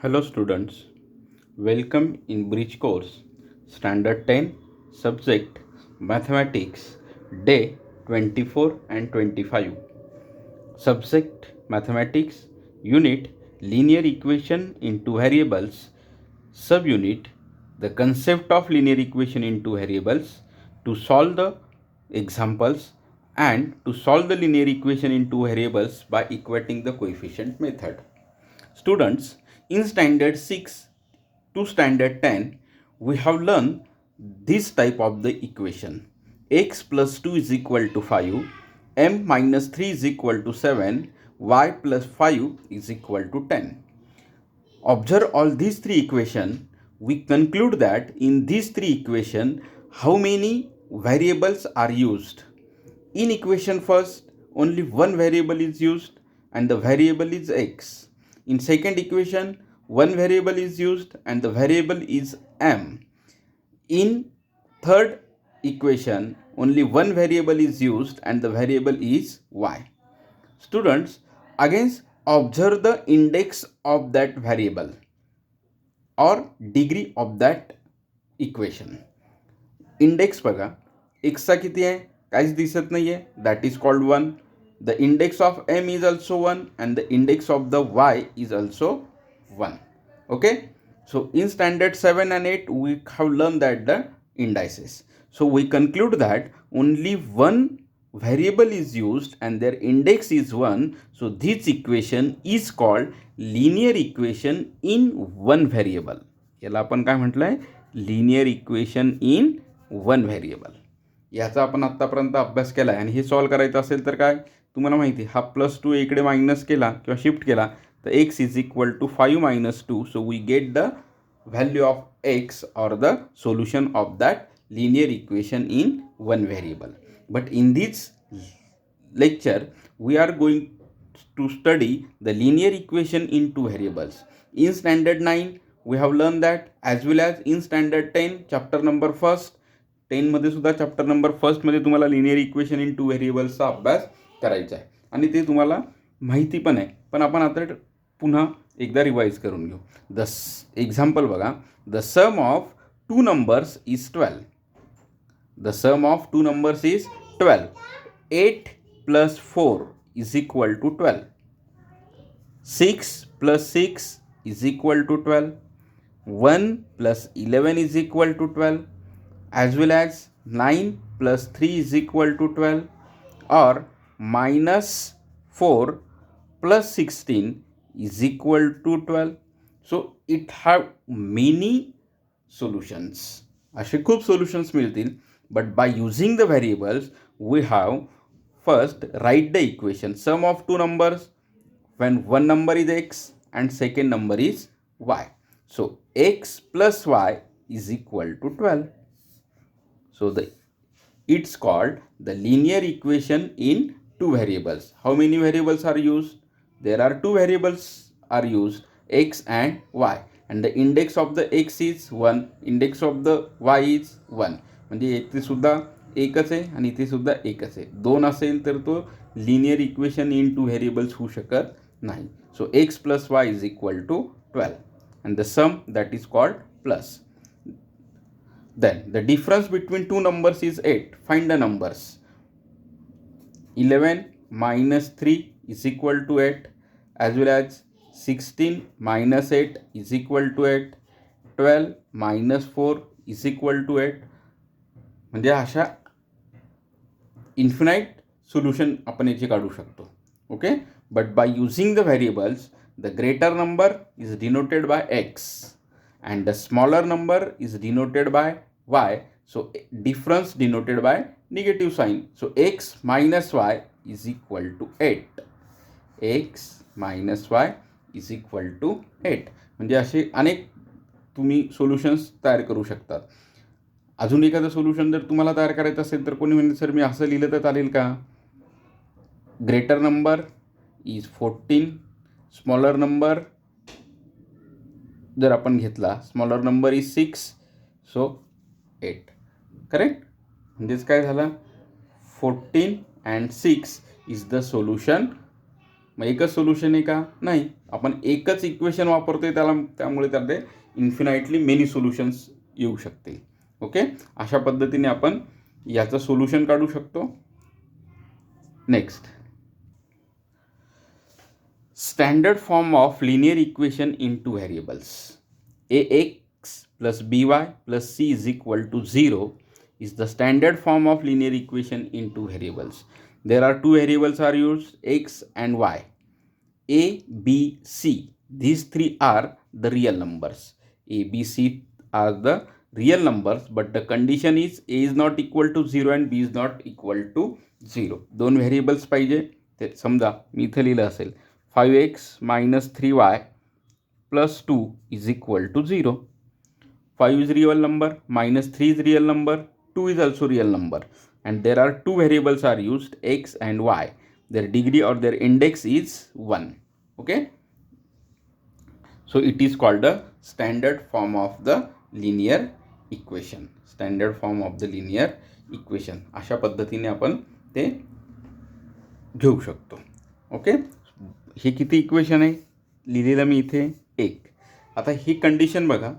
Hello students, welcome in Bridge course, Standard 10, Subject Mathematics, Day 24 and 25. Subject Mathematics, Unit Linear Equation in two variables, Subunit The concept of linear equation in two variables, to solve the examples and to solve the linear equation in two variables by equating the coefficient method. Students, in standard 6 to standard 10, we have learned this type of the equation. X plus 2 is equal to 5, m minus 3 is equal to 7, y plus 5 is equal to 10. Observe all these three equations. We conclude that in these three equations, how many variables are used? In equation first, only one variable is used and the variable is x. In second equation, one variable is used and the variable is m. In third equation, only one variable is used and the variable is y. Students, again observe the index of that variable or degree of that equation. Index बघा, एक्सचा किती आहे काहीच दिसत नाही आहे, that is called 1. The index of M is also 1 and the index of the Y is also 1. Okay, so in standard 7 and 8 we have learned that the indices. So we conclude that only one variable is used and their index is 1. So this equation is called linear equation in one variable. याला आपण काय म्हटलंय, linear equation in one variable. याचा आपण आत्तापर्यंत अभ्यास केला आहे आणि हे सॉल्व करायचं असेल तर काय तुम्हाला माहिती, हा +2 इकडे मायनस केला किंवा शिफ्ट केला तर x is equal to 5 - 2. So we get the value of x or the solution of that linear equation in one variable. But in this lecture we are going to study the linear equation in two variables. In standard 9 we have learned that, as well as in standard 10 chapter number 1. 10 मध्ये सुद्धा chapter number 1 मध्ये तुम्हाला linear equation in to व्हेरिएबल्सचा अभ्यास करायचा आहे आणि ते तुम्हाला माहिती पण आहे. पण आपण आता पुन्हा एकदा रिवाइज करून घेऊ. द एक्झाम्पल बघा, the sum of two numbers is 12. The sum of two numbers is 12. 8 + 4 is equal to 12. 6 + 6 is equal to 12. 1 + 11 is equal to 12, as well as 9 + 3 is equal to 12, or -4 + 16 is equal to 12. So it have many solutions. असे खूप solutions मिळतील. But by using the variables we have first write the equation sum of two numbers when one number is x and second number is y. So x plus y is equal to 12. So it's called the linear equation in two variables. How many variables are used? There are two variables are used, x and y, and the index of the x is 1, index of the y is 1. म्हणजे इथे सुद्धा एकच आहे आणि इथे सुद्धा एकच आहे. दोन असेल तर तो linear equation in two variables होऊ शकत नाही. So x plus y is equal to 12 and the sum that is called plus. Then the difference between two numbers is 8. Find the numbers. 11 minus 3 is equal to 8, as well as 16 minus 8 is equal to 8. 12 minus 4 is equal to 8. म्हणजे अशा infinite solution आपण याची काढू शकतो. Okay, but by using the variables, the greater number is denoted by x and the smaller number is denoted by y. So difference denoted by negative sign. So x minus y is equal to 8. x minus y is equal to 8. म्हणजे असे अनेक तुम्ही solutions तयार करू शकतात. अजून एखादं solution जर तुम्हाला तयार करायचं असेल तर कोणी म्हणजे सर मी असं लिहिलं तर चालेल का? Greater number is 14, smaller number जर आपण घेतला, smaller number is 6, so 8. Correct. म्हणजेच काय झालं, 14 and 6 इज द सोल्युशन. मग एकच सोल्युशन आहे का? नाही, आपण एकच इक्वेशन वापरतोय त्यामुळे त्यामध्ये इन्फिनाइटली मेनी सोल्युशन्स येऊ शकतील. ओके, अशा पद्धतीने आपण याचं सोल्युशन काढू शकतो. Next, standard form of linear equation in two variables. ax plus by plus c is equal to 0 is the standard form of linear equation in two variables. There are two variables are used, x and y. A, B, C, these three are the real numbers. A, B, C are the real numbers, but the condition is A is not equal to 0 and B is not equal to 0. दोन variables पाहिजे. ते समजा मी इथं लिहिलं असेल 5x minus 3y plus 2 is equal to 0. 5 is real number, minus 3 is real number, 2 is also real number, and there are two variables are used, x and y. Their degree or their index is 1. Okay, so it is called the standard form of the linear equation. Standard form of the linear equation. अशा पद्धतीने आपण ते घेऊ शकतो. Okay, हे किती equation आहे लिहिलेलं मी इथे एक. आता ही कंडिशन बघा,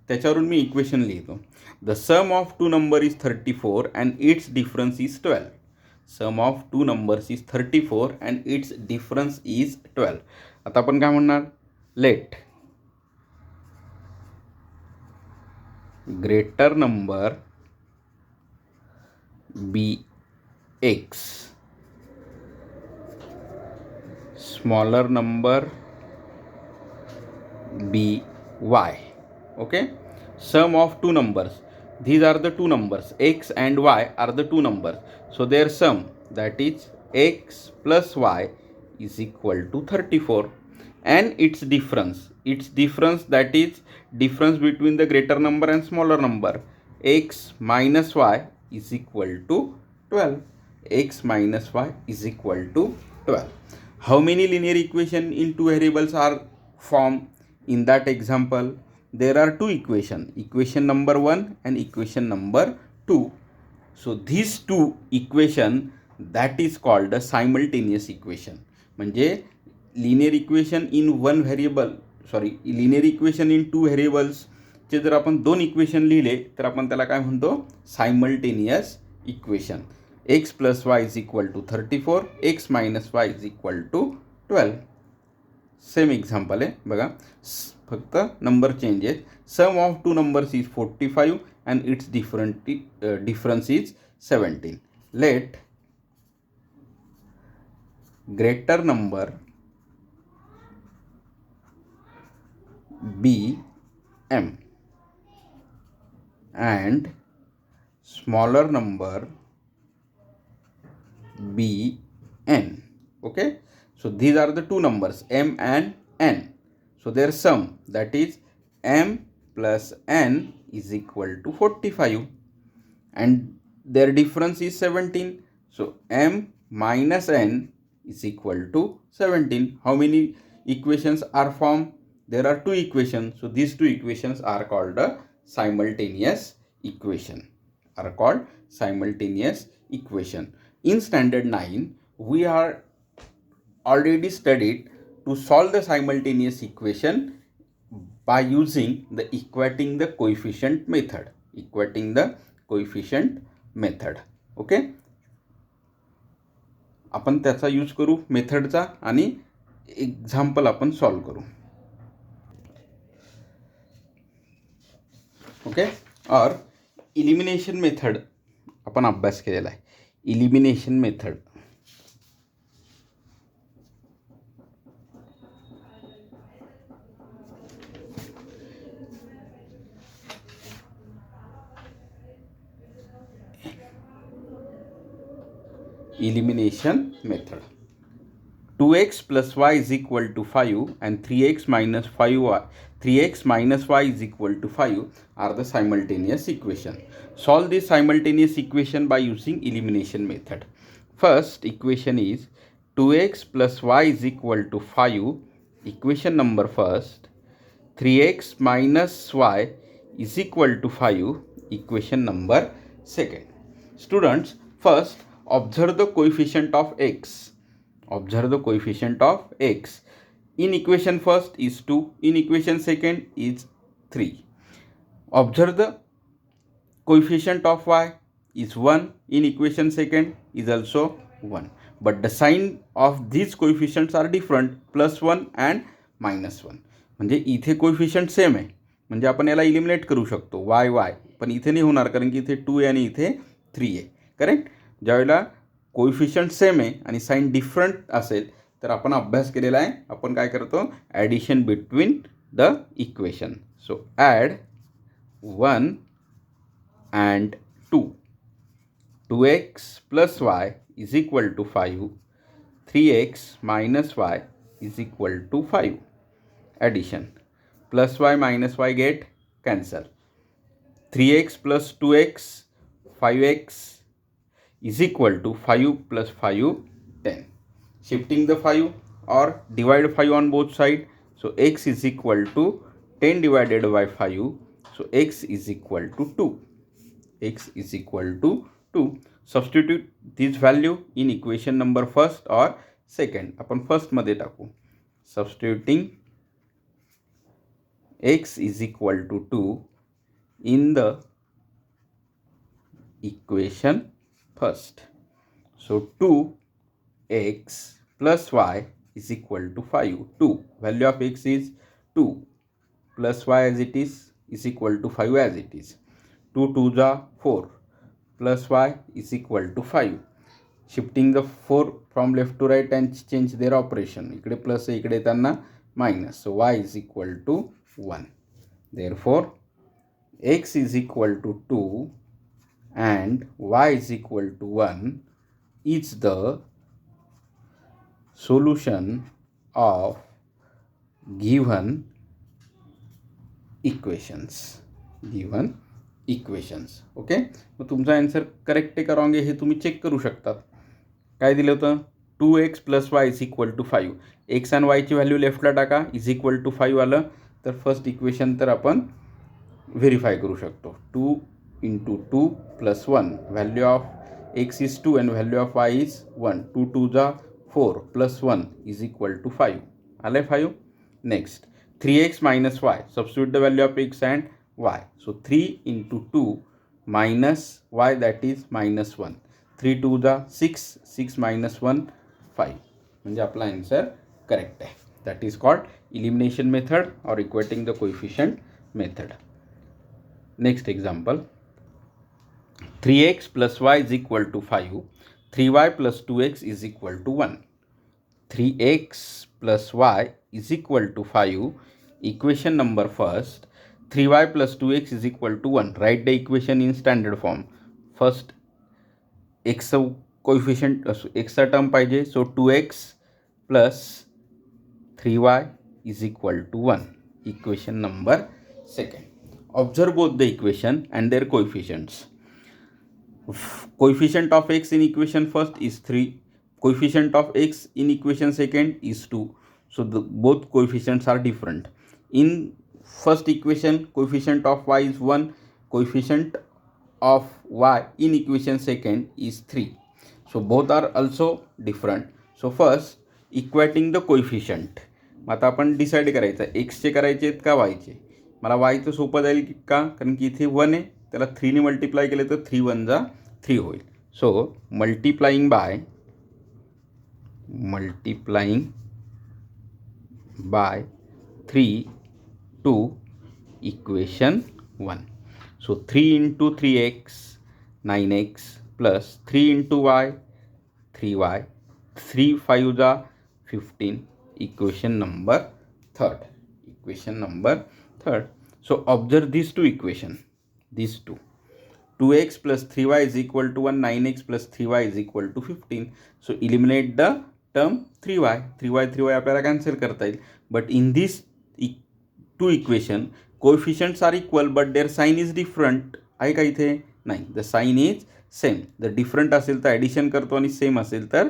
त्याच्यावरून मी इक्वेशन लिहितो. The sum of two number is 34 and its difference is 12. Sum of two numbers is 34 and its difference is 12. आता आपण काय म्हणणार, let greater number be X, smaller number be y. Okay, sum of two numbers, these are the two numbers, x and y are the two numbers, so their sum, that is x plus y, is equal to 34, and its difference, that is difference between the greater number and smaller number, x minus y is equal to 12. X minus y is equal to 12. How many linear equation in two variables are formed in that example? There are two equation number 1 and equation number 2. So these two equation, that is called a simultaneous equation. म्हणजे linear equation in one variable, linear equation in two variables चे जर आपण दोन equation लिहिले तर आपण त्याला काय म्हणतो, simultaneous equation. x plus y is equal to 34, x minus y is equal to 12. Same example आहे बघा, फक्त नंबर चेंज आहेत. Sum of two numbers is 45 and its difference is 17. Let greater number be m and smaller number b n. Okay, so these are the two numbers m and n, so their sum, that is m plus n is equal to 45, and their difference is 17, so m minus n is equal to 17. How many equations are formed? There are two equations, so these two equations are called a simultaneous equation, In standard 9 we are already studied to solve the simultaneous equation by using the equating the coefficient method. Okay, आपण त्याचा use करू मेथडचा आणि example आपण solve करू. Okay, और elimination method आपण अभ्यास केलेला आहे. Elimination method, elimination method. 2x plus y is equal to 5 and 3x minus y is equal to 5 are the simultaneous equation. Solve this simultaneous equation by using elimination method. First equation is 2x plus y is equal to 5, equation number first. 3x minus y is equal to 5, equation number second. Students, first observe the coefficient of x. In equation first is 2, in equation second is 3. Observe the coefficient of y is 1, in equation second is also 1. But the sign of these coefficients are different, +1 and -1. म्हणजे इथे coefficient same आहे, म्हणजे आपण याला eliminate करू शकतो वाय वाय, पण इथे नाही होणार कारण की इथे 2 आहे आणि इथे 3 आहे. करेक्ट. ज्यावेळेला कोएफिशियंट सेम आहे आणि साईन डिफरंट असेल तर आपण अभ्यास केलेला आहे, आपण काय करतो, addition between the equation. So add 1 and 2. 2x plus y is equal to 5. 3x minus y is equal to 5. Addition. Plus y minus y get cancel. 3x plus 2x, 5x is equal to 5 plus 5, 10. Shifting the 5 or divide 5 on both sides. So x is equal to 10 divided by 5. So x is equal to 2. X is equal to 2. Substitute this value in equation number first or second. आपण first मध्ये टाकू. Substituting x is equal to 2 in the equation first. So 2x plus y is equal to 5. 2. Value of x is 2 plus y as it is equal to 5 as it is. 2 2s are 4 plus y is equal to 5. Shifting the 4 from left to right and change their operation. इकडे plus आहे, इकडे त्यांना minus. So y is equal to 1. Therefore x is equal to 2 and y is equal to 1 is the solution of given equations. Okay. मग तुमचा answer correct आहे का wrong आहे हे तुम्ही चेक करू शकतात. काय दिलं होतं, 2x plus Y is equal to 5. X आणि वायची व्हॅल्यू लेफ्टला टाका, इज इक्वल टू 5 आलं तर फर्स्ट इक्वेशन तर आपण व्हेरीफाय करू शकतो. 2 × 2 plus 1, value of X is 2 and value of Y is 1. 2 2s 4 plus 1 is equal to 5. आलं 5. Next 3x minus y. Substitute the value of x and y. So 3 × 2 minus y, that is -1. 3 2s 6, 6 minus 1 5. म्हणजे आपला answer correct आहे. That is called elimination method और equating the coefficient method. Next example. 3x plus y is equal to 5. 3y plus 2x is equal to 1. 3x plus y is equal to 5. Equation number first. 3y plus 2x is equal to 1. Write the equation in standard form. First x coefficient, x term पाहिजे. So 2x plus 3y is equal to 1. Equation number second. Observe both the equation and their coefficients. Coefficient of x in equation first is 3. Coefficient of x in equation second is 2. So both coefficients are different. In first equation, coefficient of y is 1. Coefficient of y in equation second is 3. So both are also different. So first equating the coefficient. आता आपण decide करायचं एक्सचे करायचे आहेत का वायचे. मला वायचं सोपं जाईल का, कारण की इथे 1 आहे, त्याला 3ने मल्टिप्लाय केले तर 3 1 जा 3 होईल. सो multiplying bye 3 to equation 1. So 3 into 3x 9x plus 3 into y 3y. 3 5s are 15. Equation number third. So observe these two equations. These two. 2x plus 3y is equal to 1. 9x plus 3y is equal to 15. So eliminate the term 3y. 3y आपल्याला cancel करता येईल. But in these two equation, coefficients are equal but their sign is different. आहे का इथे? नाही. The sign is same. जर different असेल तर ॲडिशन करतो आणि सेम असेल तर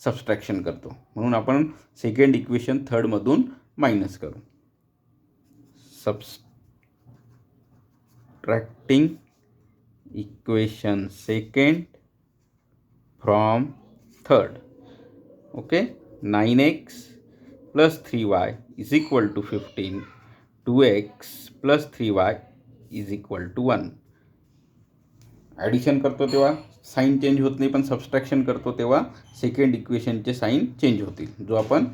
सबस्ट्रॅक्शन करतो. म्हणून आपण सेकंड इक्वेशन थर्डमधून मायनस करू. Subtracting equation second from third. Okay. 9x plus 3y is equal to 15, 2x plus 3y is equal to 1. Addition करतो तेव्हा साईन चेंज होत नाही, पण सबस्ट्रॅक्शन करतो तेव्हा सेकंड इक्वेशनचे साईन चेंज होतील, जो आपण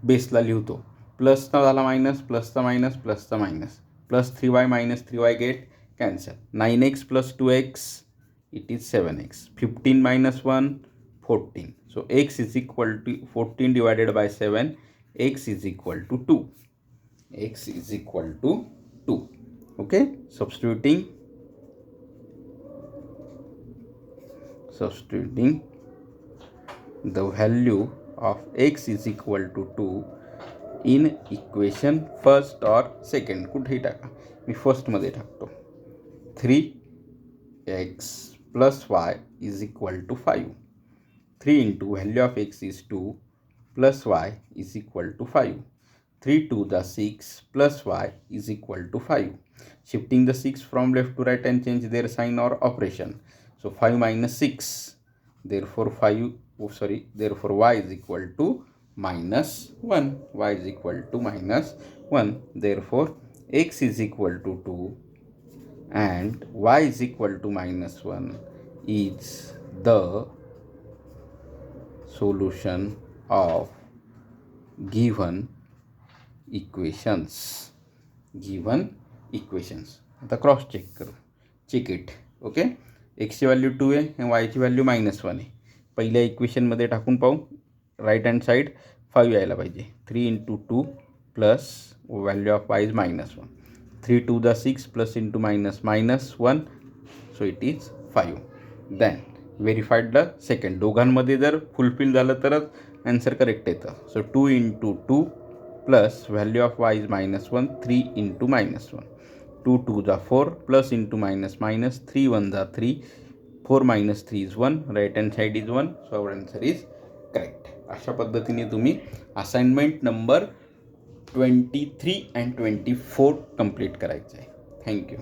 बेसला लिहितो. प्लसचा झाला मायनस, प्लसचा मायनस, प्लसचा minus, plus 3y minus 3y get cancel. 9x plus 2x it is 7x. 15 minus 1 14. So x is equal to 14 divided by 7. X is equal to 2. X is equal to 2. Okay, substituting the value of x is equal to 2 in equation first or second. कुठेही टाका, मी फर्स्टमध्ये टाकतो. 3x plus y is equal to 5. 3 into value of x is 2 plus y is equal to 5. 3 to the 6 plus y is equal to 5. Shifting the 6 from left to right and change their sign or operation. So 5 minus 6. Therefore therefore y is equal to minus 1. Y is equal to minus 1. Therefore x is equal to 2 and y is equal to minus 1 is the solution of given equations. आता cross check करू. Check it. Okay, एक्सची value 2 आहे आणि वायची value -1 आहे. पहिल्या इक्वेशनमध्ये टाकून पाहू. राईट हँड साईड 5 यायला पाहिजे. 3 into 2 plus value of Y is -1. 3 to the 6 plus into -1. So it is 5. Then verified the second. दोघांमध्ये जर फुलफिल झालं तरच ॲन्सर करेक्ट येतं. सो 2 into 2 plus value of Y is -1. 3 into -1. 2 to the 4 plus into minus, 3 1 the 3. 4 minus 3 is 1. Right hand side is 1. So our answer is correct. अशा पद्धतीने तुम्ही assignment number 23 and 24 complete करायचं आहे. Thank you.